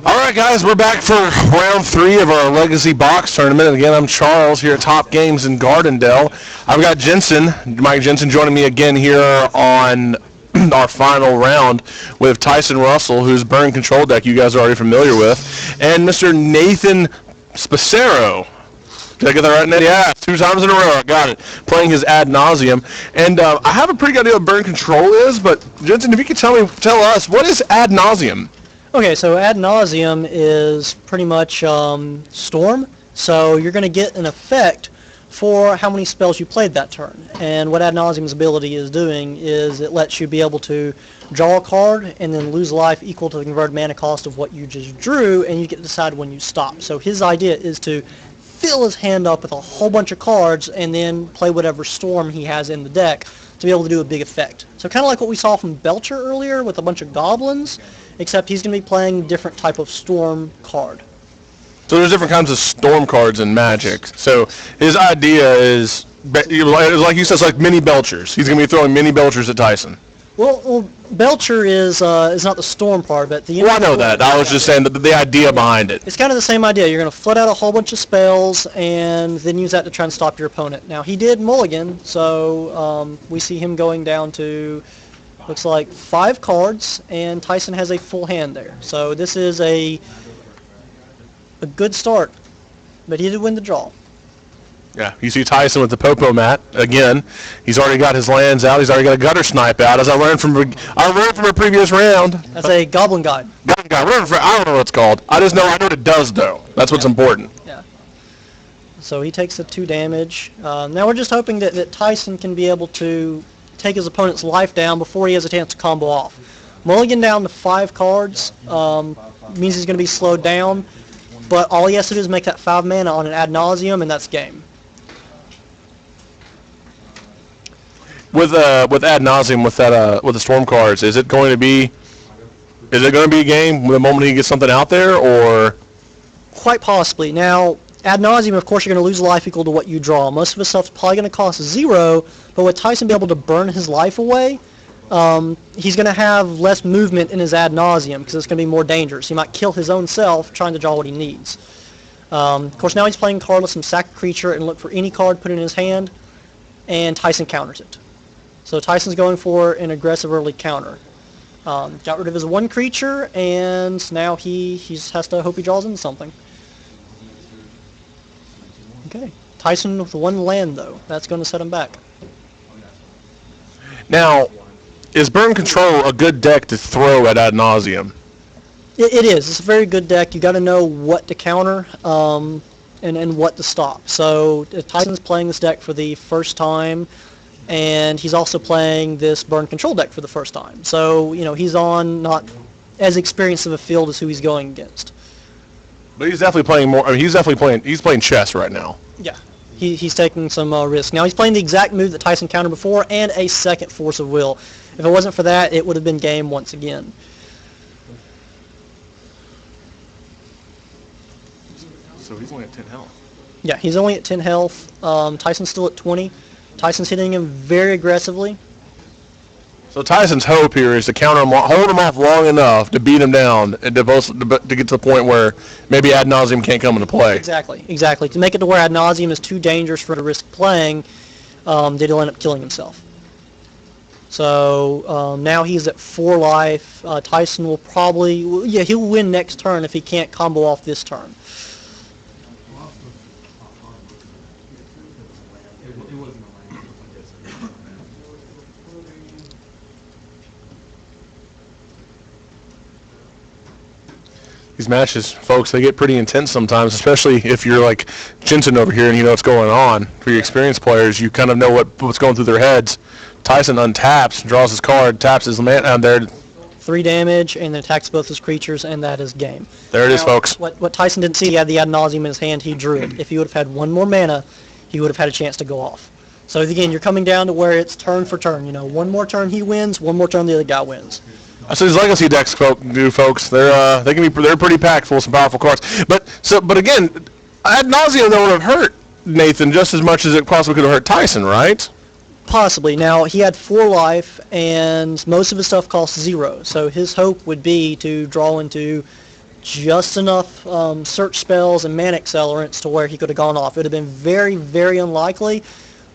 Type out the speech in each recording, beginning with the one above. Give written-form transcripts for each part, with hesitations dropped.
All right, guys, we're back for round 3 of our Legacy Box Tournament. Again, I'm Charles here at Top Games in Gardendale. I've got Mike Jensen, joining me again here on our final round with Tyson Russell, whose burn control deck you guys are already familiar with, and Mr. Nathan Spacero. Did I get that right, Nate? Yeah, 2 times in a row. I got it. Playing his Ad Nausium. And I have a pretty good idea what burn control is, but Jensen, if you could tell us, what is Ad Nausium? Okay, so Ad Nausium is pretty much Storm. So you're going to get an effect for how many spells you played that turn. And what Ad Nausium's ability is doing is it lets you be able to draw a card and then lose life equal to the converted mana cost of what you just drew, and you get to decide when you stop. So his idea is to fill his hand up with a whole bunch of cards and then play whatever Storm he has in the deck to be able to do a big effect. So kind of like what we saw from Belcher earlier with a bunch of goblins, except he's going to be playing a different type of Storm card. So there's different kinds of Storm cards in Magic. So his idea is, like you said, it's like mini Belchers. He's going to be throwing mini Belchers at Tyson. Well, Belcher is not the Storm part, but the... Well, I know that. I was just saying the idea behind it. It's kind of the same idea. You're going to flood out a whole bunch of spells and then use that to try and stop your opponent. Now, he did mulligan, so we see him going down to, looks like 5 cards, and Tyson has a full hand there. So this is a good start, but he did win the draw. Yeah, you see Tyson with the Popo mat again. He's already got his lands out. He's already got a gutter snipe out. As I learned from a previous round. That's a Goblin Guide. Goblin Guide. I don't know what it's called. I know what it does though. That's what's important. Yeah. So he takes the 2 damage. Now we're just hoping that Tyson can be able to take his opponent's life down before he has a chance to combo off. Mulligan down to 5 cards means he's going to be slowed down, but all he has to do is make that 5 mana on an Ad Nausium, and that's game. With Ad Nausium, with the Storm cards, is it going to be a game the moment he gets something out there, or? Quite possibly. Now, Ad Nausium, of course, you're going to lose life equal to what you draw. Most of his stuff's probably going to cost 0, but with Tyson be able to burn his life away, he's going to have less movement in his Ad Nausium because it's going to be more dangerous. He might kill his own self trying to draw what he needs. Of course, now he's playing cardless and sack a creature and look for any card put in his hand, and Tyson counters it. So Tyson's going for an aggressive early counter. Got rid of his 1 creature, and now he has to hope he draws into something. Okay. Tyson with 1 land, though. That's going to set him back. Now, is Burn Control a good deck to throw at Ad Nausium? It is. It's a very good deck. You got to know what to counter and what to stop. So Tyson's playing this deck for the first time, and he's also playing this Burn Control deck for the first time. So, he's on not as experienced of a field as who he's going against. But he's definitely playing more. I mean, he's playing chess right now. Yeah. He's taking some risk. Now, he's playing the exact move that Tyson countered before and a second Force of Will. If it wasn't for that, it would have been game once again. So he's only at 10 health. Yeah, he's only at 10 health. Tyson's still at 20. Tyson's hitting him very aggressively. So Tyson's hope here is to counter him, hold him off long enough to beat him down, and to get to the point where maybe Ad Nausium can't come into play. Exactly. To make it to where Ad Nausium is too dangerous for him to risk playing, that he'll end up killing himself. So now he's at 4 life. Tyson will probably, he'll win next turn if he can't combo off this turn. These matches, folks, they get pretty intense sometimes, especially if you're like Jensen over here and you know what's going on. For your experienced players, you kind of know what's going through their heads. Tyson untaps, draws his card, taps his man down there. 3 damage, and then attacks both his creatures, and that is game. There it is, folks. What Tyson didn't see, he had the Ad Nausium in his hand, he drew it. If he would have had 1 more mana, he would have had a chance to go off. So again, you're coming down to where it's turn for turn. 1 more turn he wins, 1 more turn the other guy wins. That's what these legacy decks do, folks. They're pretty packed full of some powerful cards. But again, Ad Nausium would have hurt Nathan just as much as it possibly could have hurt Tyson, right? Possibly. Now, he had 4 life, and most of his stuff cost 0, so his hope would be to draw into just enough search spells and mana accelerants to where he could have gone off. It would have been very, very unlikely,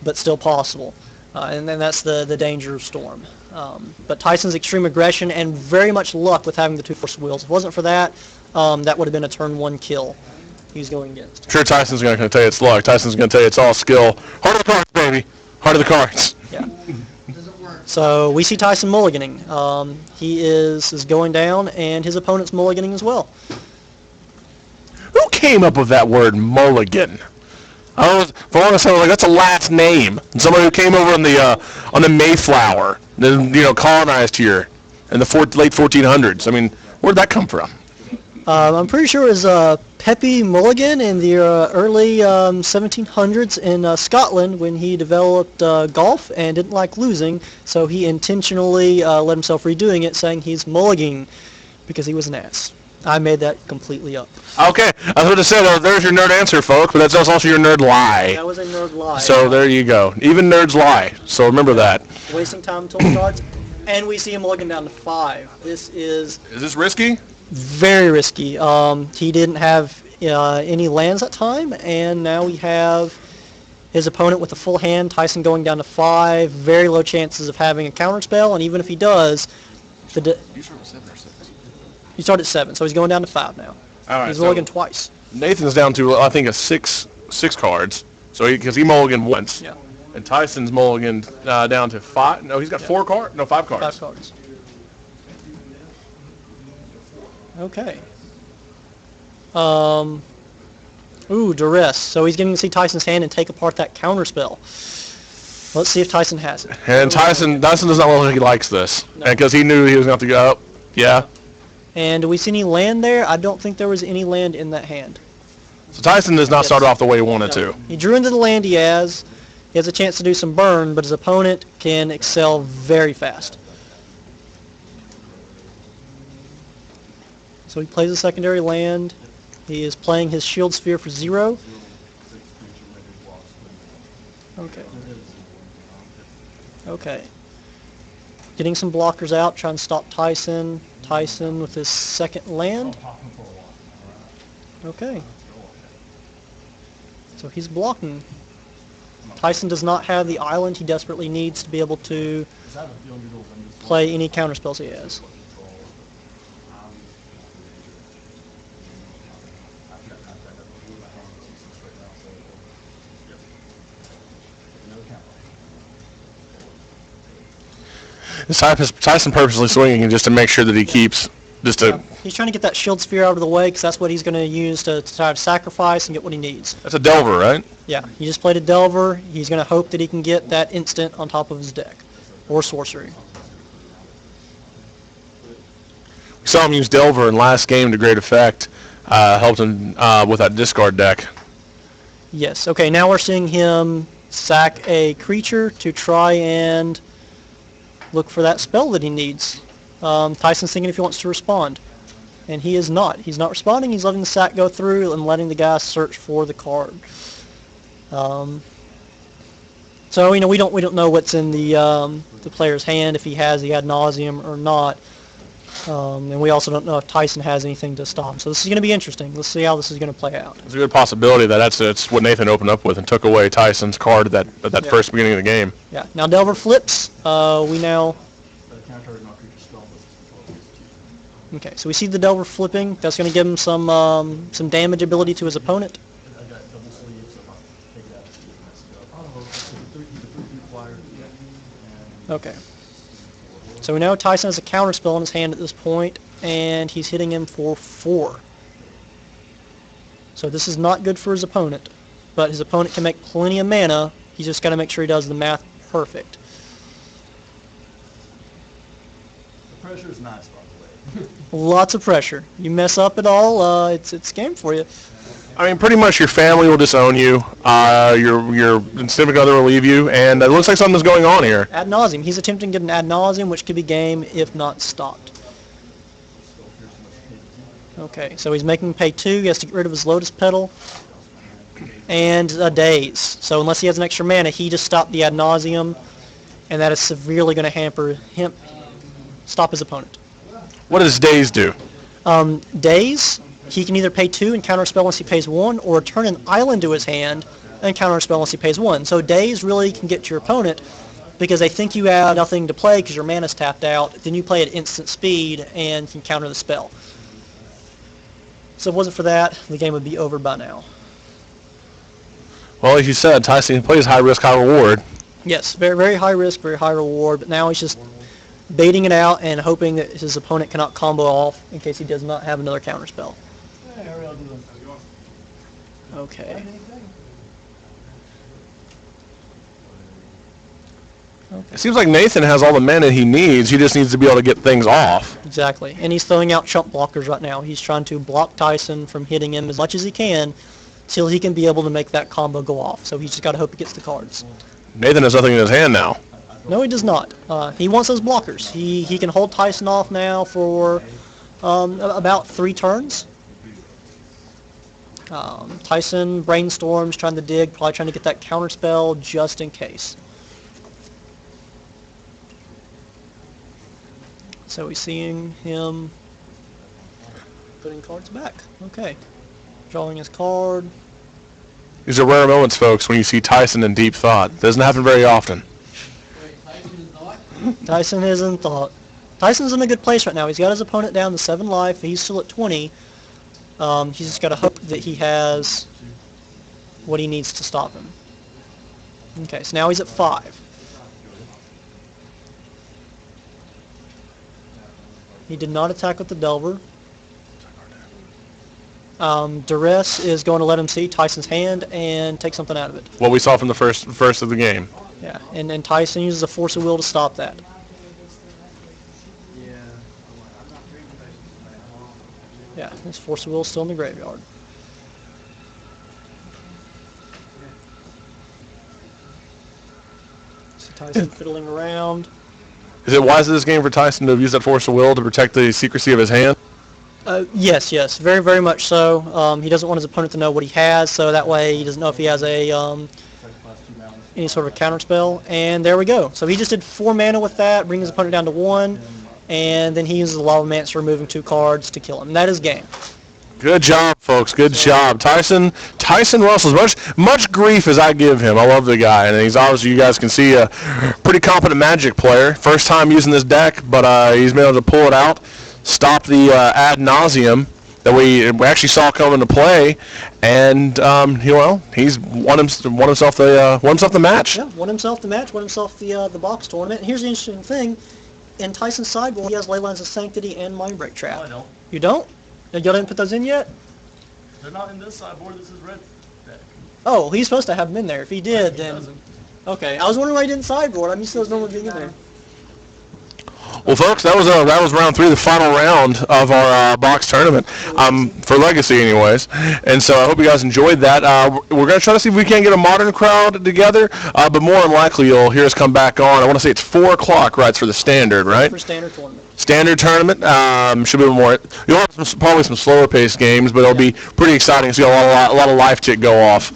but still possible. And then that's the danger of Storm. But Tyson's extreme aggression and very much luck with having the 2 Force Wheels. If it wasn't for that, that would have been a turn 1 kill he's going against. Sure, Tyson's going to tell you it's luck. Tyson's going to tell you it's all skill. Heart of the cards, baby. Heart of the cards. Yeah. So we see Tyson mulliganing. He is going down, and his opponent's mulliganing as well. Who came up with that word, mulligan? I was, for a long time, like that's a last name. Somebody who came over on the Mayflower, then colonized here in the late 1400s. I mean, where'd that come from? I'm pretty sure it was Pepe Mulligan in the early 1700s in Scotland when he developed golf and didn't like losing, so he intentionally let himself redoing it, saying he's mulliganing because he was an ass. I made that completely up. Okay, I was going to say, there's your nerd answer, folks, but that's also your nerd lie. That was a nerd lie. So there you go. Even nerds lie, so remember that. Wasting time until the cards, and we see him mulligan down to 5. This is... Is this risky? Very risky. He didn't have any lands that time, and now we have his opponent with a full hand, Tyson going down to 5. Very low chances of having a counterspell, and even if he does, You start with 7 or 6? he started at 7, so he's going down to 5 now. All right, he's mulliganed twice. Nathan's down to, I think, a six cards, so because he mulliganed once. Yeah. And Tyson's mulliganed down to 5. No, he's got 4 cards. No, 5 cards. 5 cards. Okay. Ooh, Duress. So he's getting to see Tyson's hand and take apart that counterspell. Let's see if Tyson has it. And Tyson does not look like he likes this. No. And because he knew he was going to have to go up. Yeah. And do we see any land there? I don't think there was any land in that hand. So Tyson does not start off the way he wanted to. He drew into the land he has. He has a chance to do some burn, but his opponent can excel very fast. So he plays a secondary land. He is playing his Shield Sphere for 0. Okay. Okay. Getting some blockers out, trying to stop Tyson. Tyson with his second land. Okay. So he's blocking. Tyson does not have the island he desperately needs to be able to play any counterspells he has. Tyson purposely swinging just to make sure that he keeps, just to... He's trying to get that Shield Sphere out of the way because that's what he's going to use to try to sacrifice and get what he needs. That's a Delver, right? Yeah, he just played a Delver. He's going to hope that he can get that instant on top of his deck. Or sorcery. We saw him use Delver in last game to great effect. Helped him with that discard deck. Yes, okay, now we're seeing him sack a creature to try and look for that spell that he needs. Tyson's thinking if he wants to respond. And he is not. He's not responding. He's letting the sack go through and letting the guy search for the card. So we don't know what's in the player's hand, if he had Nausium or not. And we also don't know if Tyson has anything to stop him. So this is going to be interesting. Let's see how this is going to play out. There's a good possibility that that's what Nathan opened up with and took away Tyson's card at that first beginning of the game. Yeah. Now Delver flips. We now... Okay, so we see the Delver flipping. That's going to give him some damage ability to his opponent. Okay. So we know Tyson has a counterspell in his hand at this point, and he's hitting him for 4. So this is not good for his opponent, but his opponent can make plenty of mana. He's just got to make sure he does the math perfect. The pressure is nice, by the way. Lots of pressure. You mess up at all, it's game for you. I mean, pretty much your family will disown you. Your significant other will leave you, and it looks like something's going on here. Ad nauseum. He's attempting to get an ad nauseum, which could be game if not stopped. Okay, so he's making him pay 2. He has to get rid of his Lotus Petal and a Daze. So unless he has an extra mana, he just stopped the ad nauseum. and that is severely going to hamper him, stop his opponent. What does Daze do? Daze, he can either pay 2 and counterspell once he pays 1, or turn an island to his hand and counterspell once he pays 1. So Daze really can get to your opponent because they think you have nothing to play because your mana's tapped out. Then you play at instant speed and can counter the spell. So if it wasn't for that, the game would be over by now. Well, like you said, Tyson plays high risk, high reward. Yes, very, very high risk, very high reward, but now he's just baiting it out and hoping that his opponent cannot combo off in case he does not have another counterspell. Okay. It seems like Nathan has all the mana he needs. He just needs to be able to get things off. Exactly. And he's throwing out chump blockers right now. He's trying to block Tyson from hitting him as much as he can till he can be able to make that combo go off. So he's just got to hope he gets the cards. Nathan has nothing in his hand now. No, he does not. He wants those blockers. He can hold Tyson off now for about 3 turns. Tyson brainstorms, trying to dig, probably trying to get that counterspell just in case. So we're seeing him putting cards back. Okay. Drawing his card. These are rare moments, folks, when you see Tyson in deep thought. Doesn't happen very often. Tyson is in thought. Tyson's in a good place right now. He's got his opponent down to 7 life. He's still at 20. He's just got to hope that he has what he needs to stop him. Okay, so now he's at 5. He did not attack with the Delver. Duress is going to let him see Tyson's hand and take something out of it. What we saw from the first of the game. Yeah, and Tyson uses a force of will to stop that. Yeah, his force of will is still in the graveyard. So Tyson fiddling around. Is it wise in this game for Tyson to have used that force of will to protect the secrecy of his hand? Yes, very, very much so. He doesn't want his opponent to know what he has, so that way he doesn't know if he has a any sort of counter spell. And there we go. So he just did 4 mana with that, bring his opponent down to 1, and then he uses the Lavamancer, removing 2 cards to kill him. And that is game. Good job, folks. Good job. Tyson Russell, much grief as I give him. I love the guy, and he's obviously, you guys can see, a pretty competent Magic player. First time using this deck, but he's been able to pull it out, stop the ad nauseum that we actually saw come into play, and he's won himself the match. Yeah, won himself the match, won himself the box tournament. And here's the interesting thing: in Tyson's sideboard, he has Leyline of Sanctity and Mindbreak Trap. No, I don't. You don't? Y'all didn't put those in yet? They're not in this sideboard. This is red deck. Oh, he's supposed to have them in there. If he did, He then doesn't. okay. I was wondering why he didn't sideboard. I'm used to those normally being in there. Well, folks, that was round 3, the final round of our box tournament, for Legacy, anyways. And so I hope you guys enjoyed that. We're going to try to see if we can get a modern crowd together, but more than likely you'll hear us come back on. I want to say it's 4 o'clock, right? It's for the standard, right? For standard tournament. Standard tournament. Should be more. You'll have probably some slower paced games, but it'll be pretty exciting. So a lot of live tick go off.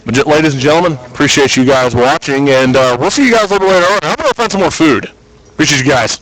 But ladies and gentlemen, appreciate you guys watching, and we'll see you guys a little bit later on. I'm going to find some more food. Appreciate you guys.